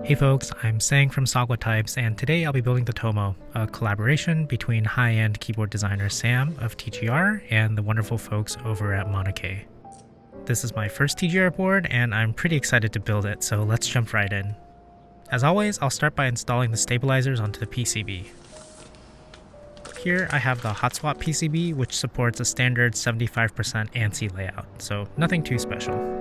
Hey folks, I'm Sang from Sagwa Types, and today I'll be building the TOMO, a collaboration between high-end keyboard designer Sam of TGR and the wonderful folks over at MONOKEI. This is my first TGR board, and I'm pretty excited to build it, so let's jump right in. As always, I'll start by installing the stabilizers onto the PCB. Here I have the Hotswap PCB, which supports a standard 75% ANSI layout, so nothing too special.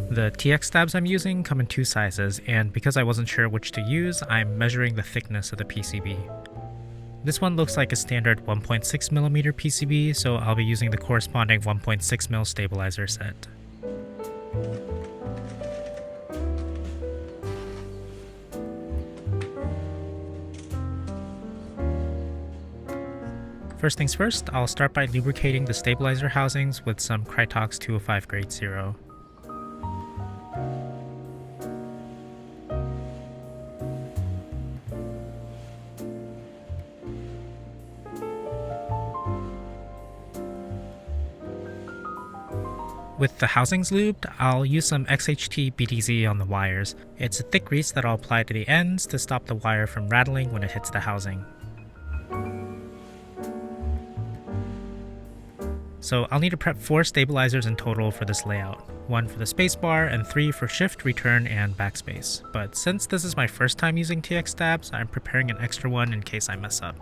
The TX tabs I'm using come in two sizes, and because I wasn't sure which to use, I'm measuring the thickness of the PCB. This one looks like a standard 1.6mm PCB, so I'll be using the corresponding 1.6mm stabilizer set. First things first, I'll start by lubricating the stabilizer housings with some Krytox 205 grade 0. With the housings lubed, I'll use some XHT BTZ on the wires. It's a thick grease that I'll apply to the ends to stop the wire from rattling when it hits the housing. So I'll need to prep 4 stabilizers in total for this layout, 1 for the spacebar and 3 for shift, return, and backspace. But since this is my first time using TX tabs, I'm preparing an extra one in case I mess up.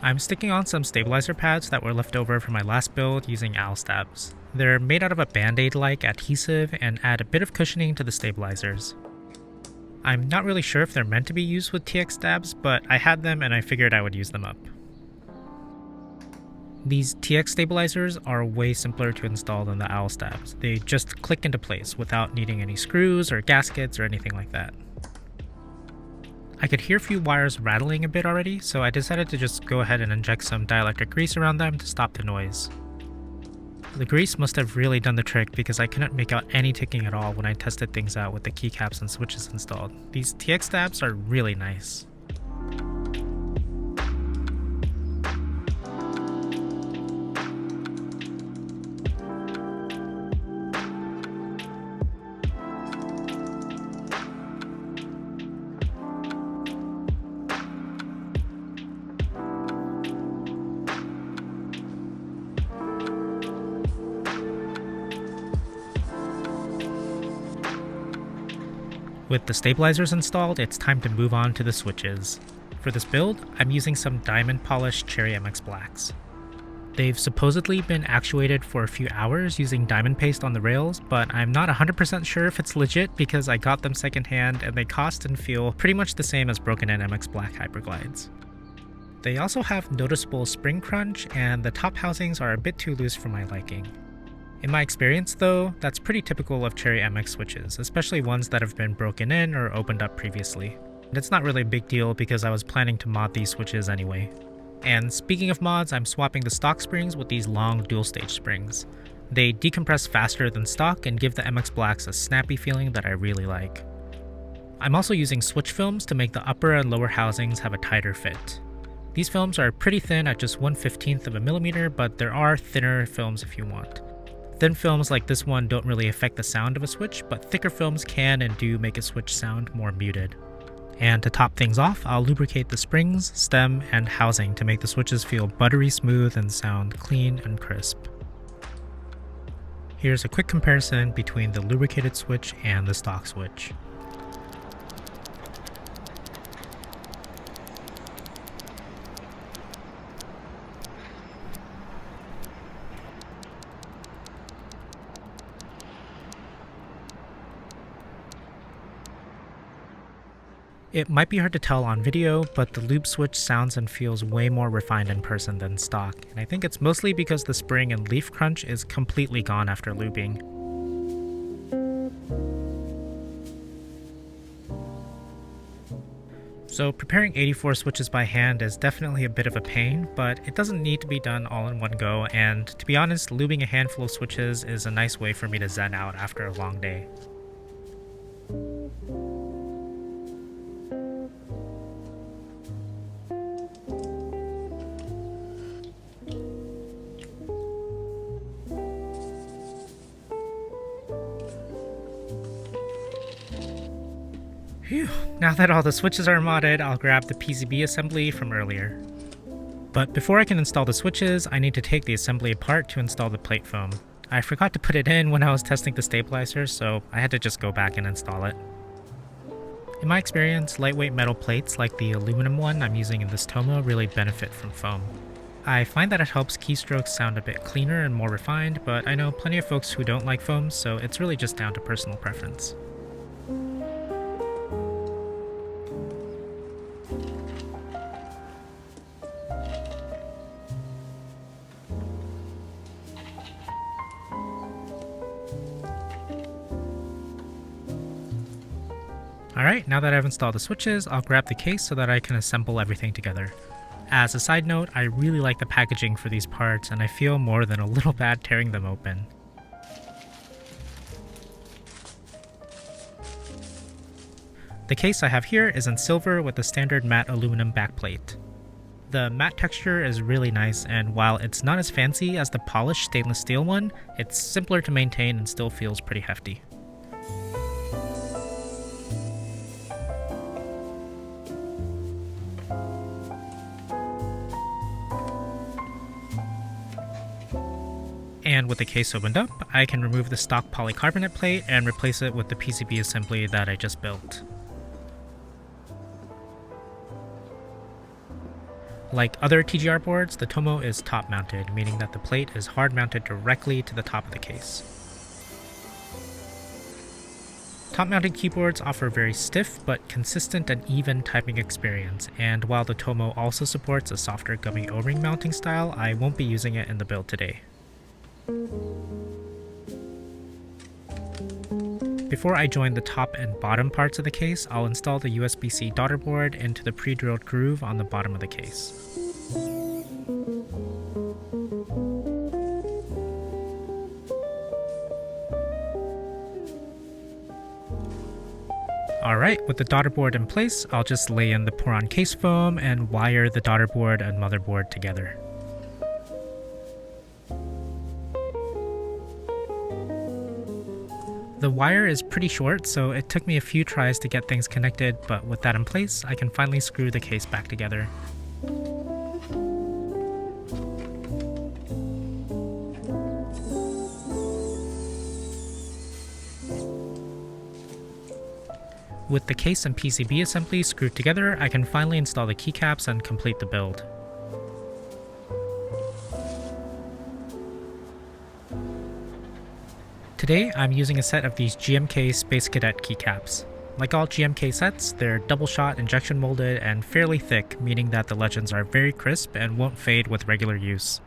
I'm sticking on some stabilizer pads that were left over from my last build using AL stabs. They're made out of a band-aid-like adhesive and add a bit of cushioning to the stabilizers. I'm not really sure if they're meant to be used with TX tabs, but I had them and I figured I would use them up. These TX stabilizers are way simpler to install than the AL stabs. They just click into place without needing any screws or gaskets or anything like that. I could hear a few wires rattling a bit already, so I decided to just go ahead and inject some dielectric grease around them to stop the noise. The grease must have really done the trick because I couldn't make out any ticking at all when I tested things out with the keycaps and switches installed. These TX tabs are really nice. With the stabilizers installed, it's time to move on to the switches. For this build, I'm using some diamond polished Cherry MX Blacks. They've supposedly been actuated for a few hours using diamond paste on the rails, but I'm not 100% sure if it's legit because I got them secondhand and they cost and feel pretty much the same as broken in MX Black Hyperglides. They also have noticeable spring crunch, and the top housings are a bit too loose for my liking. In my experience though, that's pretty typical of Cherry MX switches, especially ones that have been broken in or opened up previously. And it's not really a big deal because I was planning to mod these switches anyway. And speaking of mods, I'm swapping the stock springs with these long dual stage springs. They decompress faster than stock and give the MX Blacks a snappy feeling that I really like. I'm also using switch films to make the upper and lower housings have a tighter fit. These films are pretty thin at just 1/15 of a millimeter, but there are thinner films if you want. Thin films like this one don't really affect the sound of a switch, but thicker films can and do make a switch sound more muted. And to top things off, I'll lubricate the springs, stem, and housing to make the switches feel buttery smooth and sound clean and crisp. Here's a quick comparison between the lubricated switch and the stock switch. It might be hard to tell on video, but the lube switch sounds and feels way more refined in person than stock, and I think it's mostly because the spring and leaf crunch is completely gone after lubing. So preparing 84 switches by hand is definitely a bit of a pain, but it doesn't need to be done all in one go, and to be honest, lubing a handful of switches is a nice way for me to zen out after a long day. Phew, now that all the switches are modded, I'll grab the PCB assembly from earlier. But before I can install the switches, I need to take the assembly apart to install the plate foam. I forgot to put it in when I was testing the stabilizer, so I had to just go back and install it. In my experience, lightweight metal plates like the aluminum one I'm using in this TOMO really benefit from foam. I find that it helps keystrokes sound a bit cleaner and more refined, but I know plenty of folks who don't like foam, so it's really just down to personal preference. Alright, now that I've installed the switches, I'll grab the case so that I can assemble everything together. As a side note, I really like the packaging for these parts, and I feel more than a little bad tearing them open. The case I have here is in silver with a standard matte aluminum backplate. The matte texture is really nice, and while it's not as fancy as the polished stainless steel one, it's simpler to maintain and still feels pretty hefty. And with the case opened up, I can remove the stock polycarbonate plate and replace it with the PCB assembly that I just built. Like other TGR boards, the TOMO is top mounted, meaning that the plate is hard mounted directly to the top of the case. Top mounted keyboards offer very stiff but consistent and even typing experience, and while the TOMO also supports a softer gummy O-ring mounting style, I won't be using it in the build today. Before I join the top and bottom parts of the case, I'll install the USB-C daughter board into the pre-drilled groove on the bottom of the case. Alright, with the daughter board in place, I'll just lay in the pour-on case foam and wire the daughter board and motherboard together. The wire is pretty short, so it took me a few tries to get things connected, but with that in place, I can finally screw the case back together. With the case and PCB assembly screwed together, I can finally install the keycaps and complete the build. Today, I'm using a set of these GMK Space Cadet keycaps. Like all GMK sets, they're double-shot injection molded and fairly thick, meaning that the legends are very crisp and won't fade with regular use.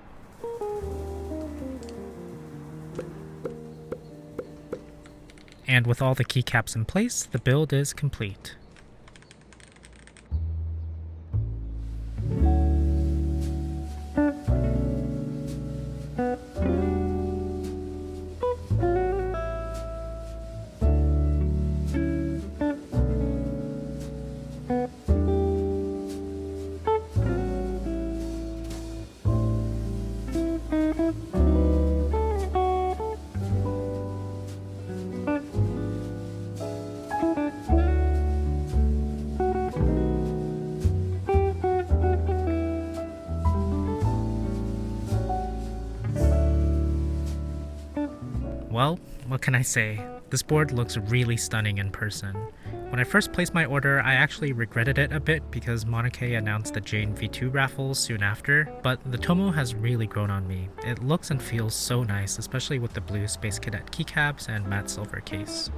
And with all the keycaps in place, the build is complete. Well, what can I say? This board looks really stunning in person. When I first placed my order, I actually regretted it a bit because MONOKEI announced the Jane V2 raffle soon after, but the TOMO has really grown on me. It looks and feels so nice, especially with the blue Space Cadet keycaps and matte silver case.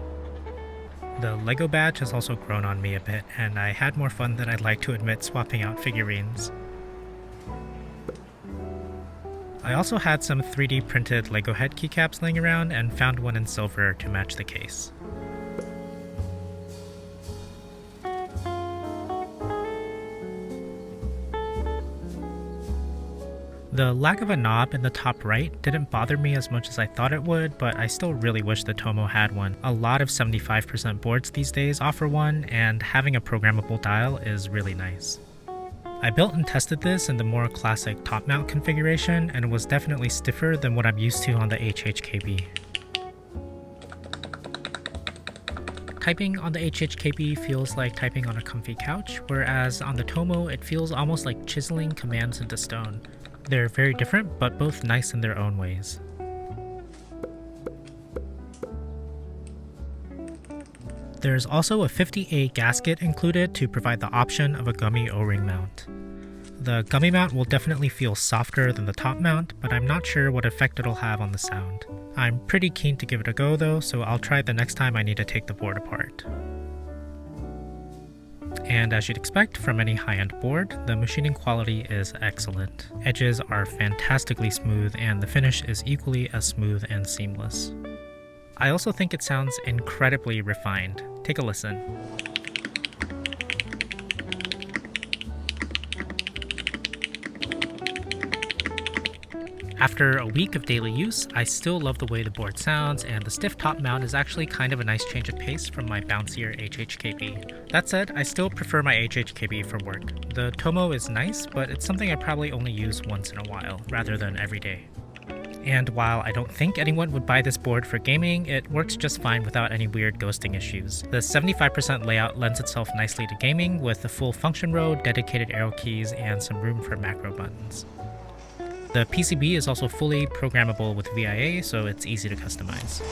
The LEGO badge has also grown on me a bit, and I had more fun than I'd like to admit swapping out figurines. I also had some 3D printed LEGO head keycaps laying around and found one in silver to match the case. The lack of a knob in the top right didn't bother me as much as I thought it would, but I still really wish the TOMO had one. A lot of 75% boards these days offer one, and having a programmable dial is really nice. I built and tested this in the more classic top mount configuration, and it was definitely stiffer than what I'm used to on the HHKB. Typing on the HHKB feels like typing on a comfy couch, whereas on the TOMO it feels almost like chiseling commands into stone. They're very different, but both nice in their own ways. There's also a 50A gasket included to provide the option of a gummy O-ring mount. The gummy mount will definitely feel softer than the top mount, but I'm not sure what effect it'll have on the sound. I'm pretty keen to give it a go though, so I'll try it the next time I need to take the board apart. And as you'd expect from any high-end board, the machining quality is excellent. Edges are fantastically smooth and the finish is equally as smooth and seamless. I also think it sounds incredibly refined. Take a listen. After a week of daily use, I still love the way the board sounds, and the stiff top mount is actually kind of a nice change of pace from my bouncier HHKB. That said, I still prefer my HHKB for work. The TOMO is nice, but it's something I probably only use once in a while, rather than every day. And while I don't think anyone would buy this board for gaming, it works just fine without any weird ghosting issues. The 75% layout lends itself nicely to gaming, with a full function row, dedicated arrow keys, and some room for macro buttons. The PCB is also fully programmable with VIA, so it's easy to customize.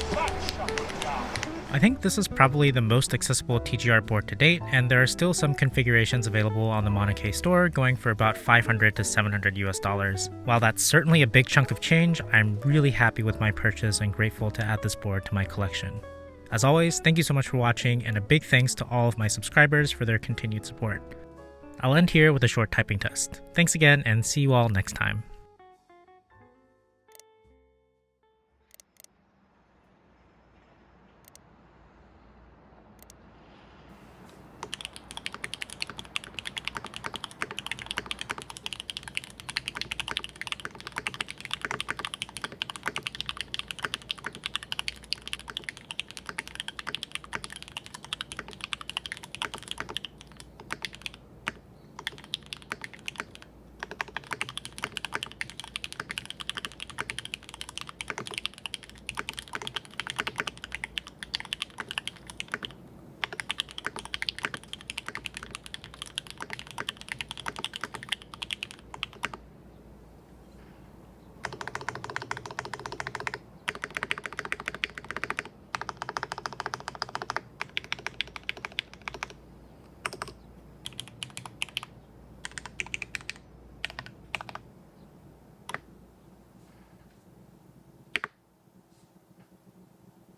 I think this is probably the most accessible TGR board to date, and there are still some configurations available on the MONOKEI store going for about $500 to $700 US. While that's certainly a big chunk of change, I'm really happy with my purchase and grateful to add this board to my collection. As always, thank you so much for watching, and a big thanks to all of my subscribers for their continued support. I'll end here with a short typing test. Thanks again, and see you all next time.